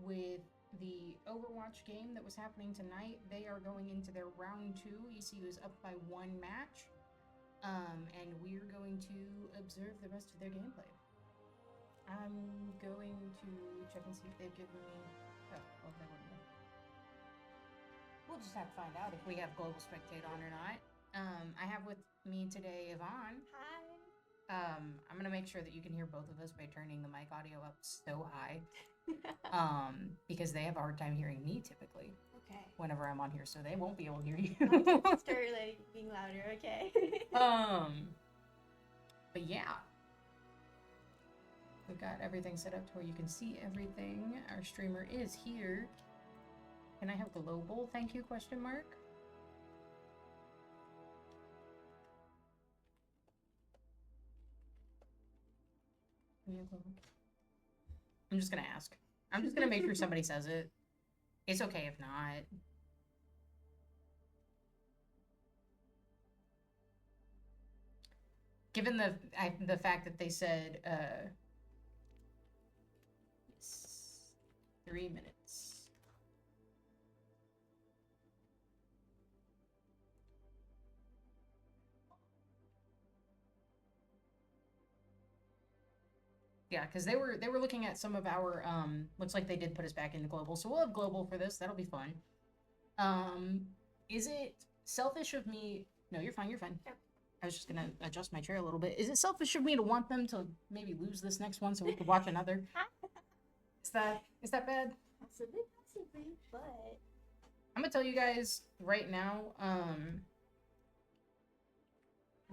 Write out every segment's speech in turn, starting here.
with the Overwatch game that was happening tonight. They are going into their round 2. ECU is up by 1 match. And we're going to observe the rest of their gameplay. I'm going to check and see if they've given me... Oh, well, they wouldn't know. We'll just have to find out if we have Global Spectate on or not. I have with me today Yvonne. Hi. I'm going to make sure that you can hear both of us by turning the mic audio up so high. Because they have a hard time hearing me typically. Okay. Whenever I'm on here, so they won't be able to hear you. I'll start being louder, okay? But yeah. We've got everything set up to where you can see everything. Our streamer is here. Can I have global? Thank you, question mark. I'm just gonna ask. I'm just gonna make sure somebody says it. It's okay if not. Given the fact that they said 3 minutes. Yeah, because they were looking at some of our looks like they did put us back into global, so we'll have global for this. That'll be fun. Is it selfish of me? No, you're fine. You're fine. Yep. I was just gonna adjust my chair a little bit. Is it selfish of me to want them to maybe lose this next one so we could watch another? Is that bad? Possibly, but I'm gonna tell you guys right now.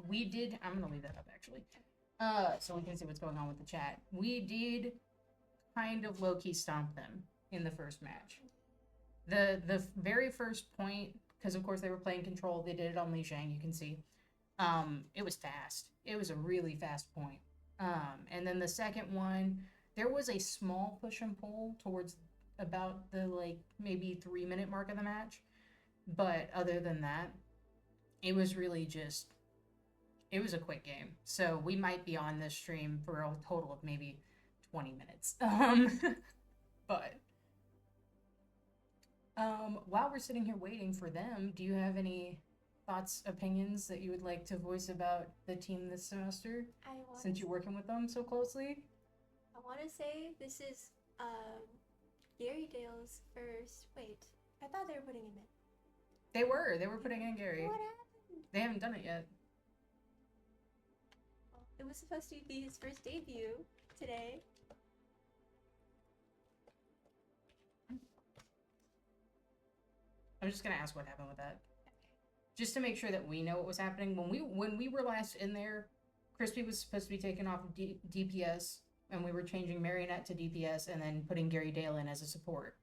We did. I'm gonna leave that up actually. So we can see what's going on with the chat. We did kind of low-key stomp them in the first match. The very first point, because of course they were playing control, they did it on Li Zhang, you can see. It was fast. It was a really fast point. And then the second one, there was a small push and pull towards about the maybe 3-minute mark of the match. But other than that, it was really just... It was a quick game, so we might be on this stream for a total of maybe 20 minutes. But while we're sitting here waiting for them, do you have any thoughts, opinions that you would like to voice about the team this semester? Since you're working with them so closely? I want to say this is Gary Dale's first... Wait, I thought they were putting him in. They were putting in Gary. What happened? They haven't done it yet. It was supposed to be his first debut today. I'm just gonna ask what happened with that. Just to make sure that we know what was happening. When we were last in there, Crispy was supposed to be taken off of DPS, and we were changing Marionette to DPS and then putting Gary Dale in as a support.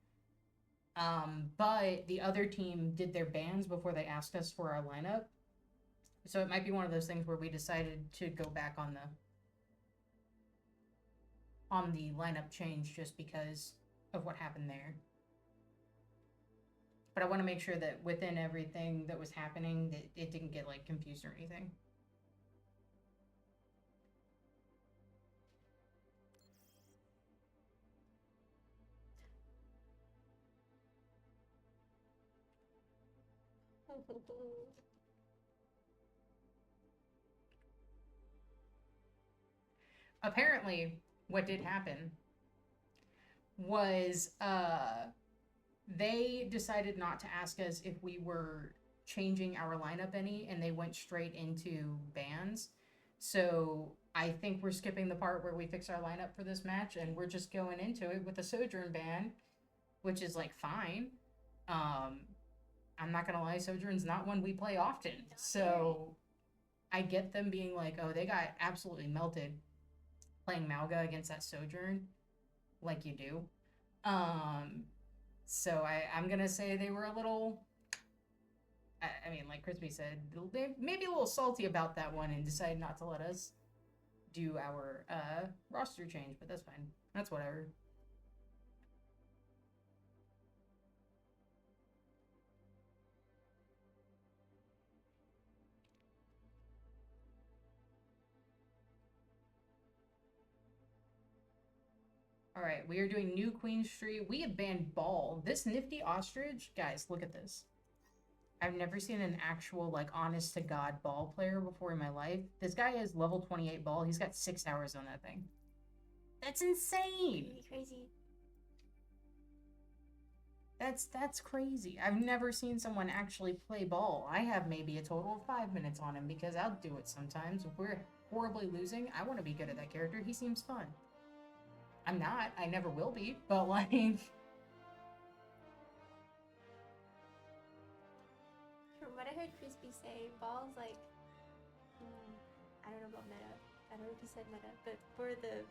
But the other team did their bans before they asked us for our lineup. So it might be one of those things where we decided to go back on the lineup change just because of what happened there. But I want to make sure that within everything that was happening, that it didn't get confused or anything. Apparently, what did happen was they decided not to ask us if we were changing our lineup any, and they went straight into bans. So I think we're skipping the part where we fix our lineup for this match, and we're just going into it with a Sojourn ban, which is fine. I'm not gonna lie, Sojourn's not one we play often, so I get them being oh, they got absolutely melted playing Malga against that Sojourn, like you do. So I'm gonna say they were a little... I mean, like Crispy said, they may be a little salty about that one and decided not to let us do our roster change, but that's fine. That's whatever. Alright, we are doing New Queen Street. We have banned Ball. This nifty ostrich, guys, look at this. I've never seen an actual, like, honest-to-God Ball player before in my life. This guy has level 28 Ball. He's got 6 hours on that thing. That's insane! Really crazy. That's crazy. I've never seen someone actually play Ball. I have maybe a total of 5 minutes on him because I'll do it sometimes. If we're horribly losing, I want to be good at that character. He seems fun. I'm not. I never will be. But, like... From what I heard Crispy say, Ball's like... I don't know about meta. I don't know if he said meta. But for the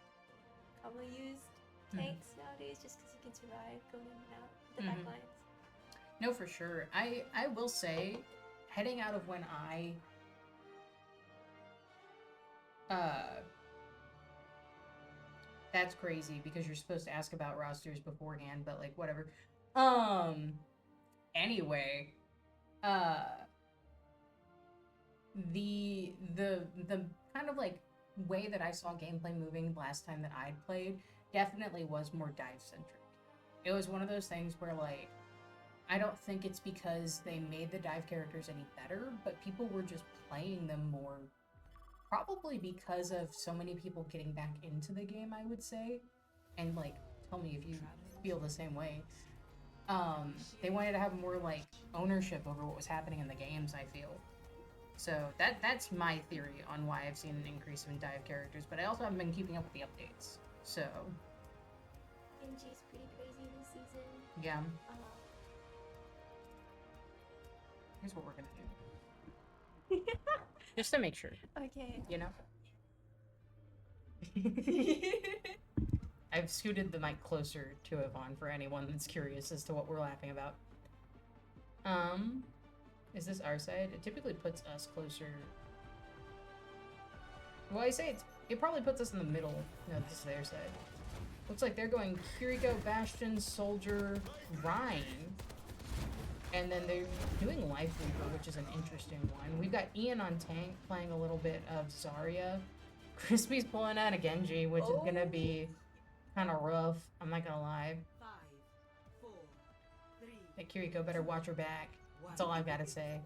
commonly used tanks nowadays, just because you can survive going in and out the back lines. No, for sure. I will say, heading out of when I that's crazy because you're supposed to ask about rosters beforehand, but like whatever. Anyway, the kind of like way that I saw gameplay moving last time that I'd played definitely was more dive centric. It was one of those things where, like, I don't think it's because they made the dive characters any better, but people were just playing them more, probably because of so many people getting back into the game, I would say. And, like, tell me if you feel the same way. They wanted to have more, like, ownership over what was happening in the games, I feel. So that's my theory on why I've seen an increase in dive characters, but I also haven't been keeping up with the updates, so... NG's pretty crazy this season. Yeah. Here's what we're gonna do. Just to make sure. Okay. You know? I've scooted the mic closer to Yvonne for anyone that's curious as to what we're laughing about. Is this our side? It typically puts us closer. Well, I say it probably puts us in the middle. No, this is their side. Looks like they're going Kiriko, Bastion, Soldier, Rhine. And then they're doing Life Reaper, which is an interesting one. We've got Ian on tank playing a little bit of Zarya. Crispy's pulling out a Genji, which is gonna be kind of rough. I'm not gonna lie. 5, 4, 3. Hey, Kiriko, better watch her back. That's all I've got to say.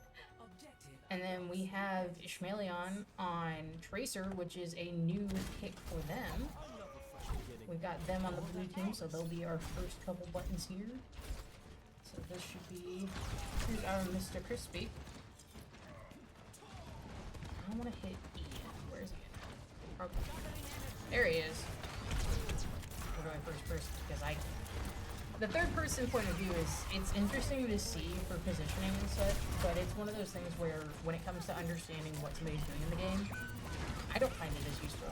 And then we have Ishmaelion on Tracer, which is a new pick for them. We've got them on the blue team, so they'll be our first couple buttons here. So this should be... Here's our Mr. Crispy. I want to hit Ian. Where's Ian? Okay. There he is. We're going first person because I can. The third person point of view is, it's interesting to see for positioning and such, but it's one of those things where when it comes to understanding what somebody's doing in the game, I don't find it as useful.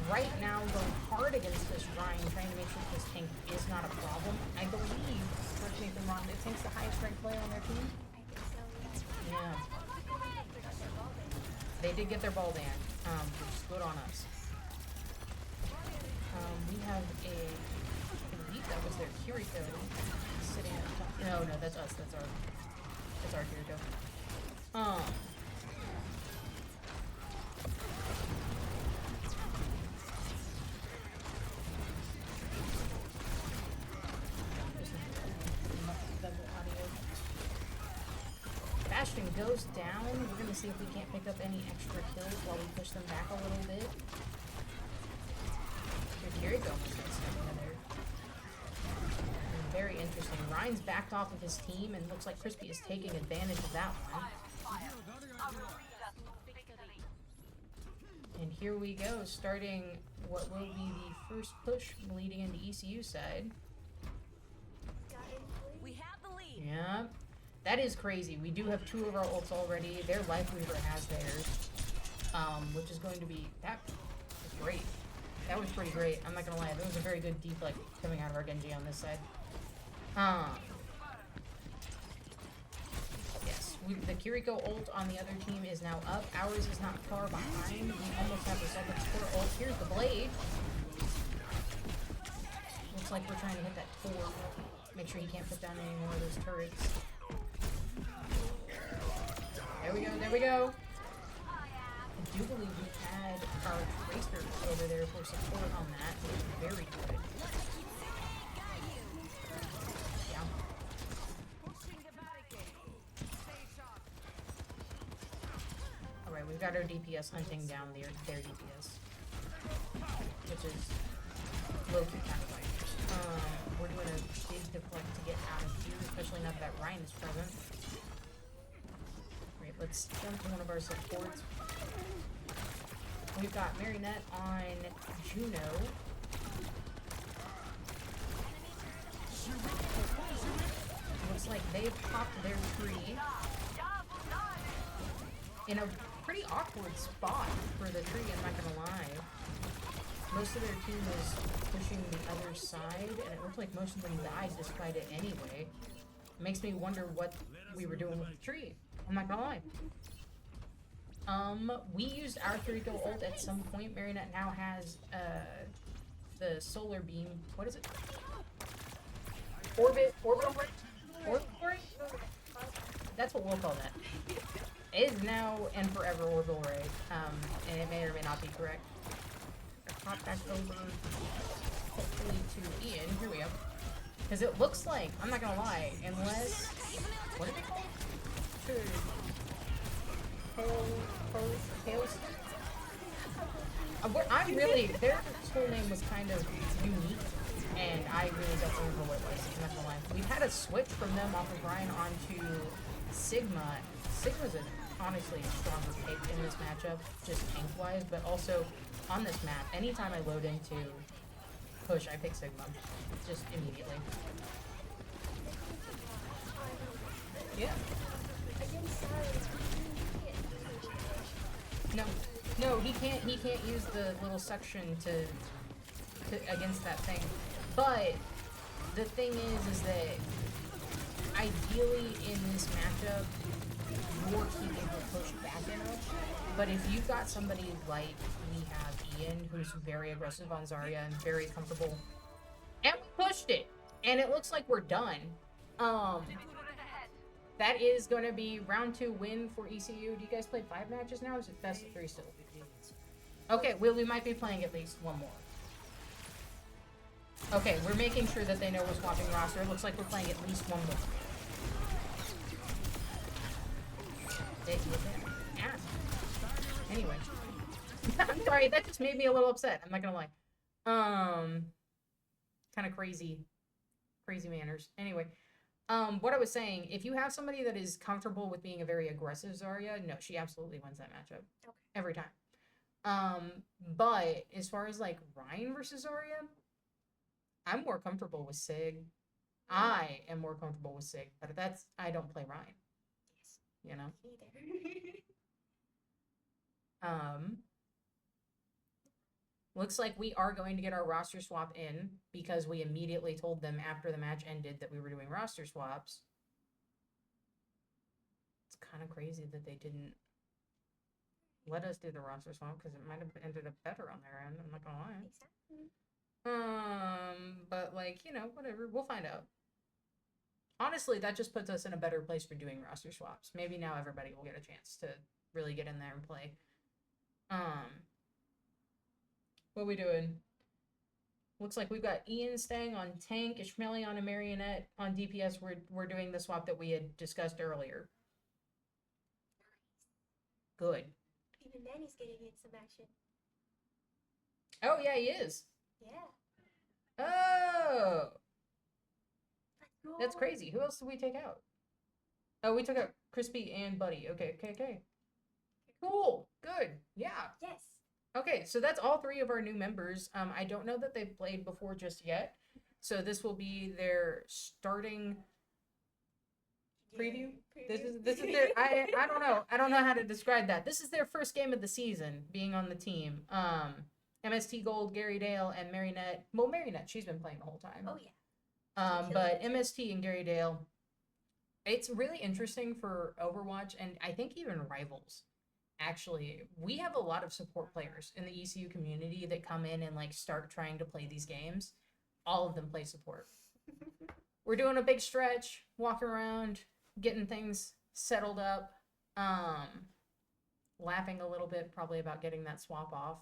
Right now, going hard against this Rhine, trying to make sure this tank is not a problem. I believe, correct me if I'm wrong, this tank's the highest ranked player on their team? I think so, yeah. Yeah. They did get their ball banned, which is good on us. We have a... That was their Kiriko sitting at the top. No, that's us. That's our Kiriko. Bastion goes down. We're gonna see if we can't pick up any extra kills while we push them back a little bit. Your Kiriko almost got stuck in there. Very interesting. Ryan's backed off of his team and looks like Crispy is taking advantage of that one. And here we go, starting what will be the first push leading into ECU side. We have the lead. Yeah. That is crazy. We do have 2 of our ults already. Their Life Weaver has theirs. Which is going to be... That was great. That was pretty great. I'm not gonna lie. That was a very good deflect coming out of our Genji on this side. Yes, the Kiriko ult on the other team is now up. Ours is not far behind. We almost have the second support ult. Here's the blade. Looks like we're trying to hit that tor. Make sure he can't put down any more of those turrets. There we go, there we go. do believe we had our Tracer over there for support on that, which is very good. Yeah. Alright, we've got our DPS hunting down their DPS. Which is low-key kind of dangerous. We're doing a big deflect to get out of here, especially now that Ryan is present. Alright, let's jump to one of our supports. We've got Marionette on Juno. Looks like they've popped their tree in a pretty awkward spot for the tree, I'm not gonna lie. Most of their team was pushing the other side, and it looked like most of them died despite it anyway. It makes me wonder what we were doing with the tree. I'm not gonna lie. We used our 3-kill ult at some point. Marionette now has, the solar beam. What is it? Orbital ray? Orbital ray? That's what we'll call that. It is now and forever orbital ray. And it may or may not be correct. Pop back over, hopefully, to Ian. Here we go. Because it looks like, I'm not gonna lie, unless, what are they called? I'm really, their whole name was kind of unique, and I really don't remember what it was. I'm not gonna lie. We've had a switch from them off of Ryan onto Sigma. Sigma's an honestly stronger pick in this matchup, just tank-wise, but also on this map, anytime I load into push, I pick Sigma. Just immediately. Yeah. No, he can't use the little section to against that thing. But the thing is that ideally in this matchup, you're keeping her pushed back enough. But if you've got somebody like we have Ian, who's very aggressive on Zarya and very comfortable, and we pushed it, and it looks like we're done. That is going to be round 2 win for ECU. Do you guys play 5 matches now, or is it best of 3 still? Okay, we might be playing at least one more. Okay, we're making sure that they know we're swapping roster. It looks like we're playing at least one more. Yeah. Anyway. I'm sorry, that just made me a little upset. I'm not gonna lie. Kind of crazy manners. Anyway, what I was saying, if you have somebody that is comfortable with being a very aggressive Zarya, no, she absolutely wins that matchup. Okay. Every time. But as far as like Ryan versus Zarya, I'm more comfortable with Sig. I am more comfortable with Sig, but I don't play Ryan. Yes. You know? Either. Looks like we are going to get our roster swap in because we immediately told them after the match ended that we were doing roster swaps. It's kind of crazy that they didn't let us do the roster swap because it might have ended up better on their end. I'm not gonna lie. Exactly. But like, you know, whatever. We'll find out. Honestly, that just puts us in a better place for doing roster swaps. Maybe now everybody will get a chance to really get in there and play. What we doing? Looks like we've got Ian staying on tank, Ishmaeli on a Marionette. On DPS, we're doing the swap that we had discussed earlier. Good. Even Manny's getting in some action. Oh, yeah, he is. Yeah. Oh! That's crazy. Who else did we take out? Oh, we took out Crispy and Buddy. Okay. Cool. Good. Yeah. Yes. Okay, so that's all 3 of our new members. I don't know that they've played before just yet. So this will be their starting preview. This is their I don't know. I don't know how to describe that. This is their first game of the season being on the team. MST Gold, Gary Dale, and Marionette. Well, Marionette, she's been playing the whole time. Oh yeah. But MST and Gary Dale, it's really interesting for Overwatch and I think even Rivals. Actually, we have a lot of support players in the ECU community that come in and like start trying to play these games. All of them play support. We're doing a big stretch, walking around, getting things settled up. laughing a little bit probably about getting that swap off.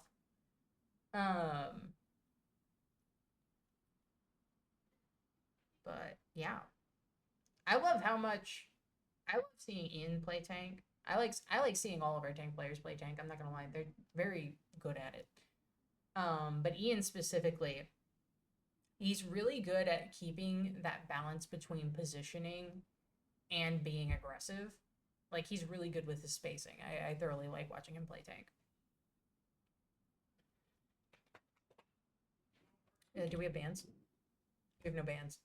But yeah, I love how much I love seeing Ian play tank. I like seeing all of our tank players play tank. I'm not gonna lie, they're very good at it. But Ian specifically, he's really good at keeping that balance between positioning and being aggressive. Like, he's really good with his spacing. I thoroughly like watching him play tank. Do we have bans? We have no bans.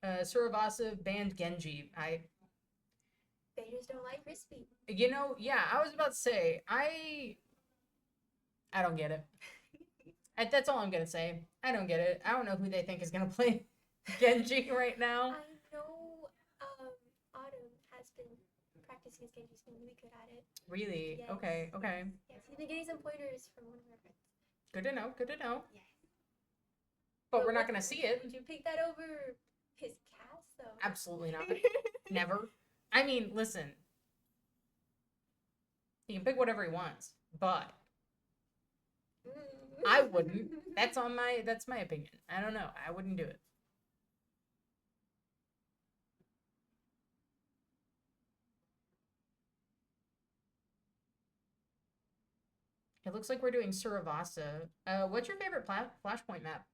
Suravasa banned Genji. They just don't like Crispy. You know, yeah, I was about to say, I don't get it. That's all I'm gonna say. I don't get it. I don't know who they think is gonna play Genji right now. I know Autumn has been practicing his Genji. He's been really good at it. Really? Yes. Okay, okay. Yes, he's been getting some pointers from one of our friends. Good to know, good to know. Yes. But we're not gonna see it. Would you pick that over his cast, though? Absolutely not. Never. I mean, listen. He can pick whatever he wants, but I wouldn't. That's my opinion. I don't know. I wouldn't do it. It looks like we're doing Suravasa. What's your favorite Flashpoint map?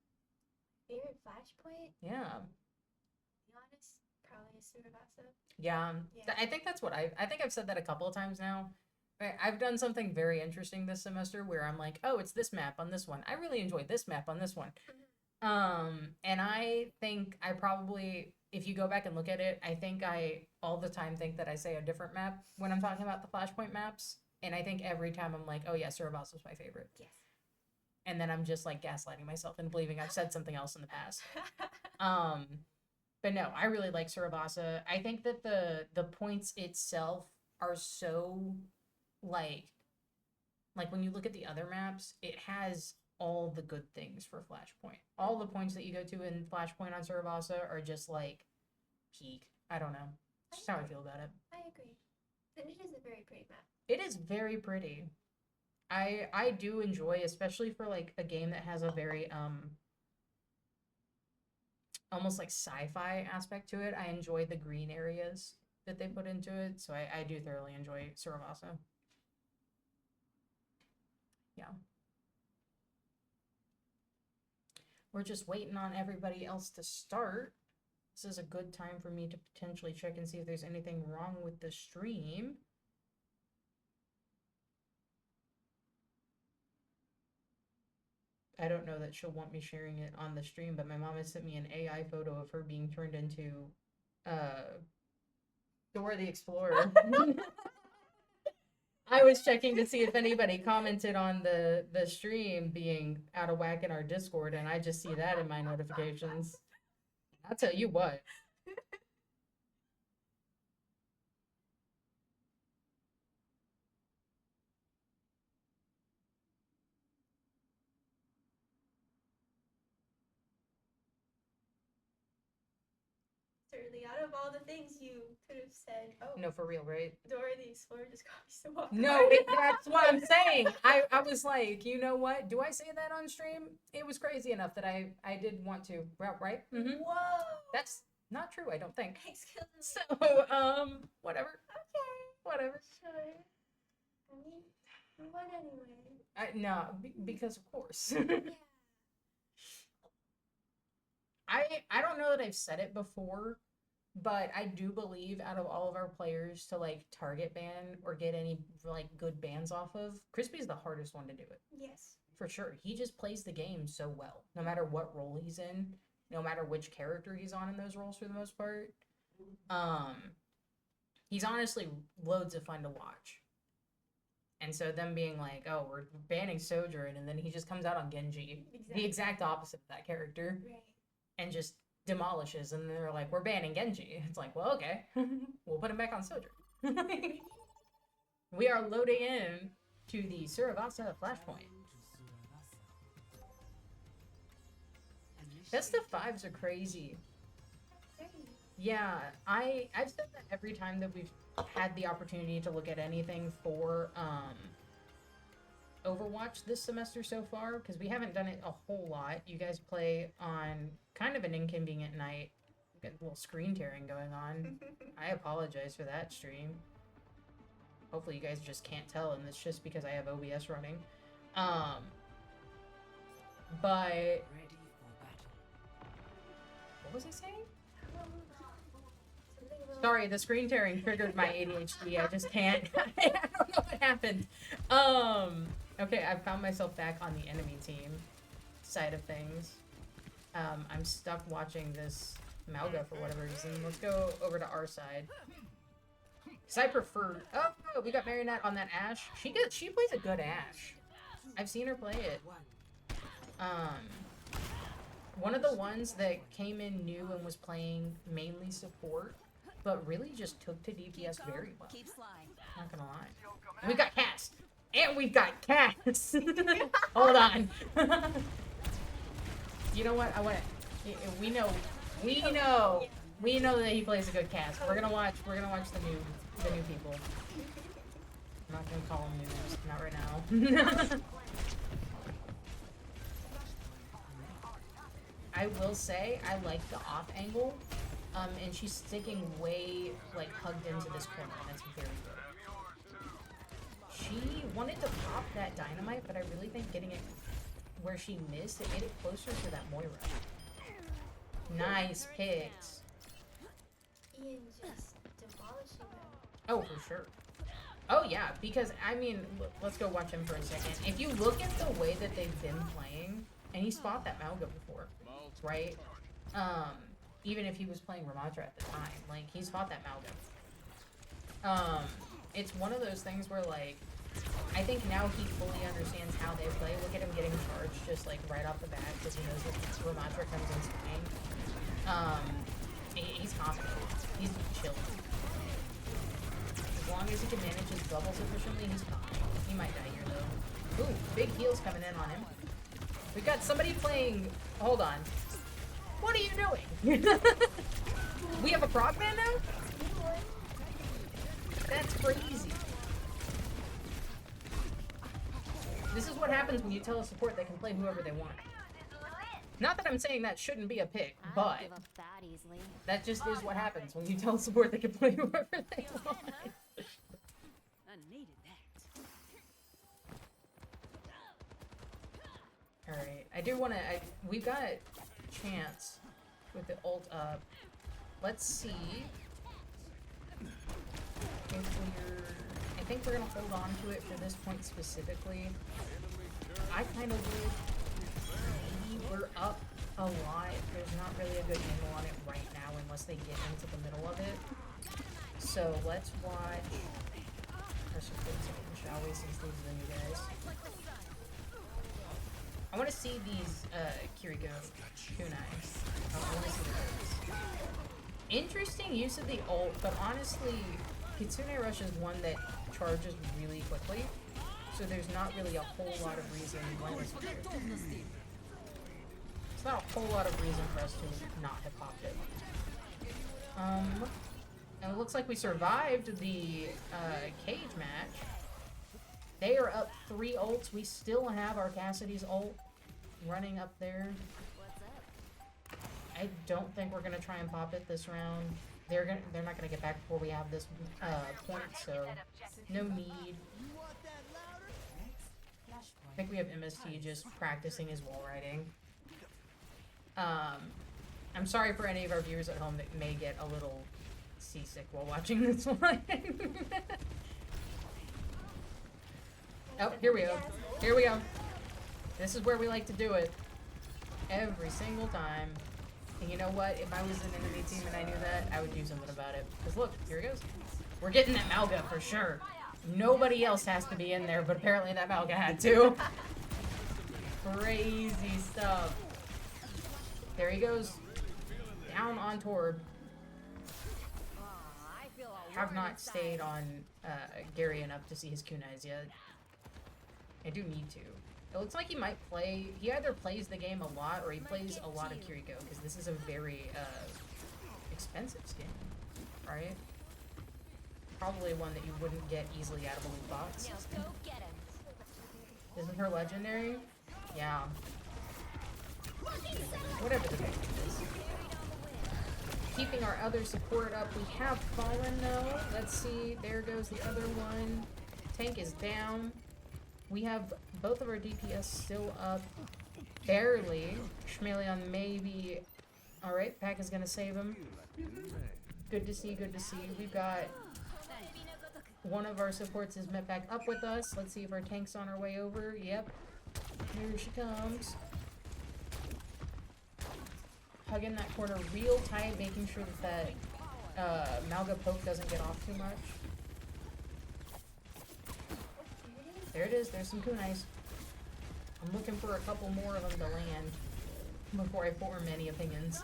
Favorite Flashpoint? Yeah. To be honest, probably Suravasa. Yeah. Yeah. I think that's what I think I've said that a couple of times now. I've done something very interesting this semester where I'm like, oh, it's this map on this one. I really enjoyed this map on this one. And I think I probably, if you go back and look at it, I think I all the time think that I say a different map when I'm talking about the Flashpoint maps. And I think every time I'm like, oh yeah, Suravasa was my favorite. Yes. And then I'm just like gaslighting myself and believing I've said something else in the past. But no, I really like Suravasa. I think that the points itself are so like when you look at the other maps, it has all the good things for Flashpoint. All the points that you go to in Flashpoint on Suravasa are just like peak. I don't know. That's just how I feel about it. I agree. And it is a very pretty map. It is very pretty. I do enjoy, especially for like a game that has a very almost like sci-fi aspect to it. I enjoy the green areas that they put into it, so I do thoroughly enjoy Suravasa. Yeah. We're just waiting on everybody else to start. This is a good time for me to potentially check and see if there's anything wrong with the stream. I don't know that she'll want me sharing it on the stream, but my mom has sent me an AI photo of her being turned into Dora the Explorer. I was checking to see if anybody commented on the stream being out of whack in our Discord, and I just see that in my notifications. I'll tell you what. Certainly, out of all the things you could have said, oh, No, for real, right? Dora the Explorer just got me so off. No, that's what I'm saying. I was like, you know what? Do I say that on stream? It was crazy enough that I did want to, right? Mm-hmm. Whoa! That's not true, I don't think. Excuse me. So, whatever. Okay. Whatever. Sure. I mean, what anyway? No, because of course. Yeah. I don't know that I've said it before, but I do believe out of all of our players to like target ban or get any like good bans off of, Crispy's the hardest one to do it. Yes. For sure. He just plays the game so well, no matter what role he's in, no matter which character he's on in those roles for the most part. He's honestly loads of fun to watch. And so them being like, oh, we're banning Sojourn, and then he just comes out on Genji. Exactly. The exact opposite of that character. Right. And just demolishes, and they're like, we're banning Genji. It's like, well, okay. We'll put him back on Sojourn. We are loading in to the Suravasa Flashpoint. Best of 5s are crazy. Yeah, I've said that every time that we've had the opportunity to look at anything for Overwatch this semester so far, because we haven't done it a whole lot. You guys play on kind of an inconvenient night. Got a little screen tearing going on. I apologize for that stream. Hopefully you guys just can't tell, and it's just because I have OBS running. But Ready for battle. what was I saying? Something about Sorry, the screen tearing triggered my ADHD. I just can't. I don't know what happened. Okay, I found myself back on the enemy team side of things. I'm stuck watching this Malga for whatever reason. Let's go over to our side. Cause I prefer. Oh, we got Marionette on that Ashe. She plays a good Ashe. I've seen her play it. One of the ones that came in new and was playing mainly support, but really just took to DPS very well. Keep sliding. Not gonna lie. We got Cass! And we've got Cass! Hold on. You know what? We know that he plays a good Cass. We're gonna watch the new people. I'm not gonna call them noobs. Not right now. I will say I like the off angle, and she's sticking way like hugged into this corner, and that's very good. She wanted to pop that dynamite, but I really think getting it where she missed, it made it closer to that Moira. Nice picks. Ian just demolishing them. Oh, for sure. Oh yeah, because I mean, let's go watch him for a second. If you look at the way that they've been playing, and he fought that Malga before, right? Even if he was playing Ramatra at the time, like he's fought that Malga. It's one of those things where like, I think now he fully understands how they play. Look at him getting charged just like right off the bat because he knows that Ramatra comes in swinging. He's confident. He's chill. As long as he can manage his bubbles efficiently, he's fine. He might die here though. Ooh, big heals coming in on him. We've got somebody playing. Hold on. What are you doing? We have a prop man now? That's crazy. This is what happens when you tell a support they can play whoever they want. Not that I'm saying that shouldn't be a pick, I don't but give up that easily. that just is what happens when you tell a support they can play whoever they want. I needed that. Alright, I do want to. We've got chance with the ult up. Let's see if we're. I think we're gonna hold on to it for this point specifically. I kind of would. Maybe we're up a lot. There's not really a good angle on it right now unless they get into the middle of it. So let's watch. Let's just put some, shall we, since these are the new guys. I want to see these Kiriko kunais. I want to see the birds. Interesting use of the ult, but honestly, Kitsune Rush is one that charges really quickly, so there's not really a whole lot of reason why it's here. It's not a whole lot of reason for us to not have popped it. And it looks like we survived the cage match. They are up 3 ults. We still have our Cassidy's ult running up there. I don't think we're gonna try and pop it this round. They're not gonna get back before we have this point, so no need. I think we have MST just practicing his wall riding. I'm sorry for any of our viewers at home that may get a little seasick while watching this one. Oh, here we go. Here we go. This is where we like to do it. Every single time. And you know what? If I was an enemy team and I knew that, I would do something about it. Because look, here it goes. We're getting that Malga for sure. Nobody else has to be in there, but apparently that Malga had to. Crazy stuff. There he goes. Down on Torb. Have not stayed on Gary enough to see his kunais yet. I do need to. It looks like he might play. He either plays the game a lot or he plays a lot of Kiriko because this is a very expensive skin, right? Probably one that you wouldn't get easily out of a loot box. Now go get him. Isn't her legendary? Yeah. Whatever the heck it is. Keeping our other support up. We have fallen though. Let's see. There goes the other one. Tank is down. We have both of our DPS still up. Barely. Schmeleon maybe. Alright, Pack is gonna save him. Good to see, good to see. We've got one of our supports is met back up with us. Let's see if our tank's on our way over. Yep. Here she comes. Hugging that corner real tight, making sure that Malga poke doesn't get off too much. There it is. There's some kunais. I'm looking for a couple more of them to land before I form any opinions.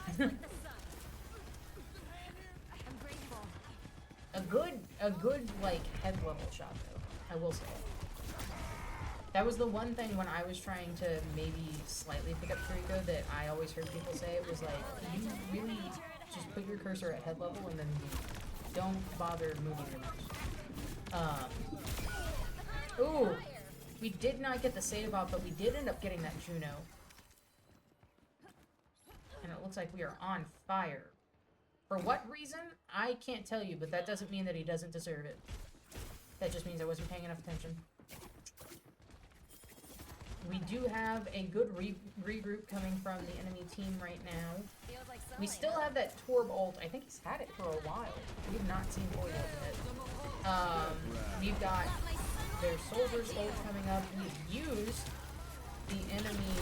a good like head level shot though, I will say. That was the one thing when I was trying to maybe slightly pick up Trico that I always heard people say. It was like, you really just put your cursor at head level and then don't bother moving your mouse. Ooh, we did not get the save off, but we did end up getting that Juno. And it looks like we are on fire. For what reason? I can't tell you, but that doesn't mean that he doesn't deserve it. That just means I wasn't paying enough attention. We do have a good regroup coming from the enemy team right now. We still have that Torb ult. I think he's had it for a while. We have not seen Torb ult yet. We've got their soldiers ult coming up. We've used the enemy...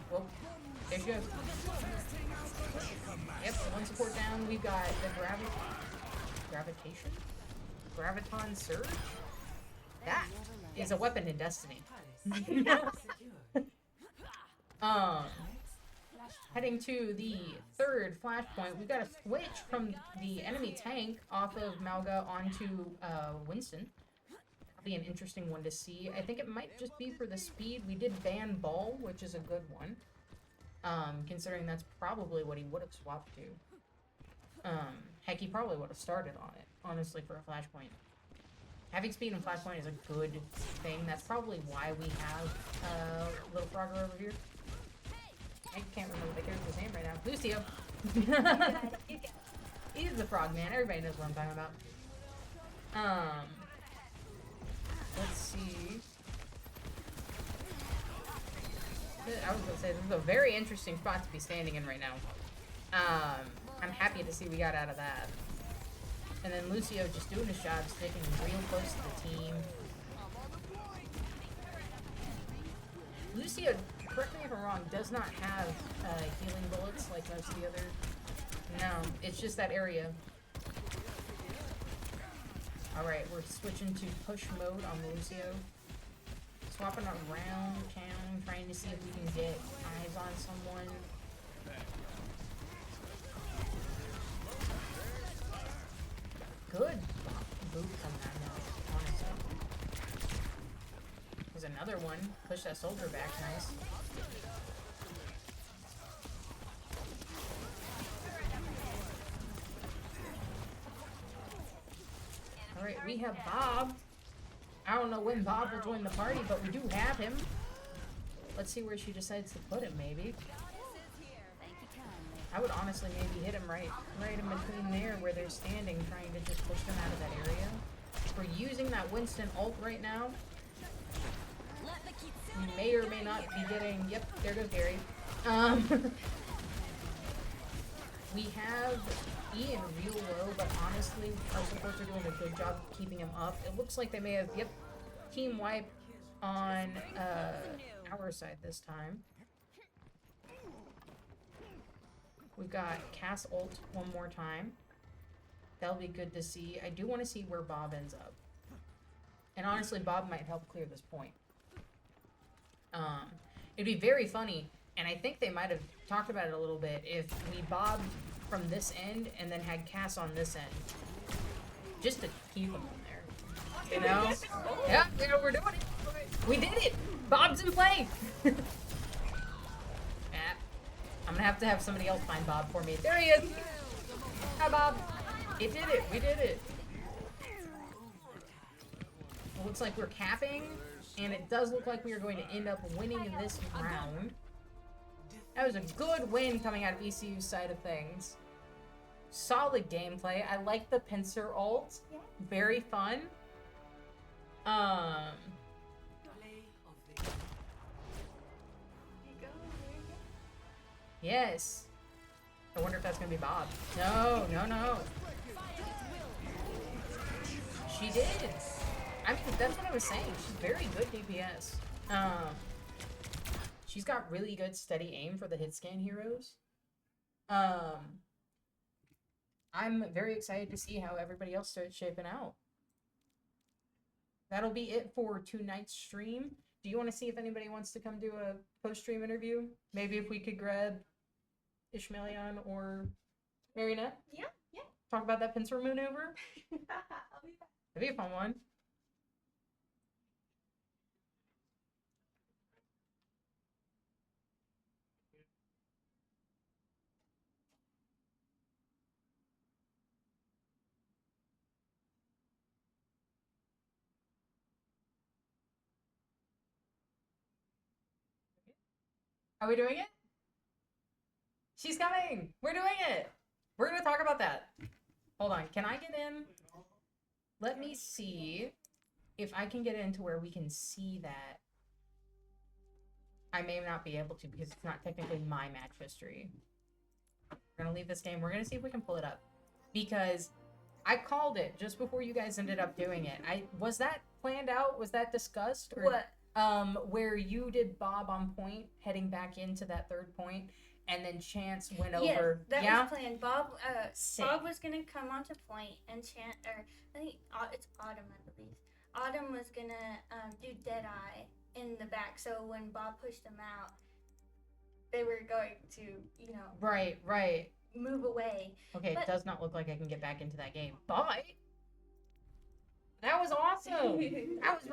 Whoa. There she goes. Yep, one support down. We've got the gravitation? Graviton Surge? That is a weapon in Destiny. Heading to the third flashpoint, we've got to switch from the enemy tank off of Malga onto Winston. That'll be an interesting one to see. I think it might just be for the speed. We did ban Ball, which is a good one. Considering that's probably what he would have swapped to. Heck, he probably would have started on it, honestly, for a flashpoint. Having speed in flashpoint is a good thing. That's probably why we have Little Frogger over here. I can't remember the character's name right now. Lucio! He's the frog man. Everybody knows what I'm talking about. Let's see. I was gonna say, this is a very interesting spot to be standing in right now. I'm happy to see we got out of that. And then Lucio just doing his job, sticking real close to the team. Lucio, correct me if I'm wrong, does not have healing bullets like most of the other. No, it's just that area. Alright, we're switching to push mode on Lucio. Swapping around town, trying to see if we can get eyes on someone. Good boot coming out now, honestly. There's another one. Push that soldier back, nice. Alright, we have Bob. I don't know when Bob will join the party, but we do have him. Let's see where she decides to put him, maybe. I would honestly maybe hit him right in between there where they're standing, trying to just push them out of that area. We're using that Winston ult right now. We may or may not be getting... Yep, there goes Gary. We have Ian real low, but honestly, our supports are doing a good job of keeping him up. It looks like they may have, yep, team wipe on our side this time. We've got Cass ult one more time. That'll be good to see. I do want to see where Bob ends up. And honestly, Bob might help clear this point. It'd be very funny, and I think they might have talked about it a little bit, if we bobbed from this end and then had Cass on this end. Just to keep him in there. You know? Yeah, we're doing it. We did it! Bob's in play! I'm gonna have to have somebody else find Bob for me. There he is! Hi, Bob. It did it. We did it. It looks like we're capping, and it does look like we are going to end up winning this round. That was a good win coming out of ECU's side of things. Solid gameplay. I like the pincer ult. Yeah. Very fun. Play of the There you go. There you go. Yes. I wonder if that's gonna be Bob. No, no, no. She did. I mean, that's what I was saying. She's very good DPS. She's got really good steady aim for the hit scan heroes. I'm very excited to see how everybody else starts shaping out. That'll be it for tonight's stream. Do you want to see if anybody wants to come do a post-stream interview? Maybe if we could grab Ishmaelion or Marionette? Yeah. Talk about that pincer maneuver? I'll be back. That'd be a fun one. Are we doing it? She's coming! We're doing it! We're gonna talk about that. Hold on, can I get in? Let me see if I can get into where we can see that. I may not be able to because it's not technically my match history. We're gonna leave this game. We're gonna see if we can pull it up. Because I called it just before you guys ended up doing it. Was that planned out? Was that discussed? Or, What? where you did Bob on point, heading back into that third point, and then Chance went Yes, over. that Yeah? was planned. Bob Sick. Bob was gonna come onto point and chant, or I think it's Autumn, I believe. Autumn was gonna do Deadeye in the back, so when Bob pushed them out, they were going to, Right. move away. Okay, But- it does not look like I can get back into that game. But that was awesome. That was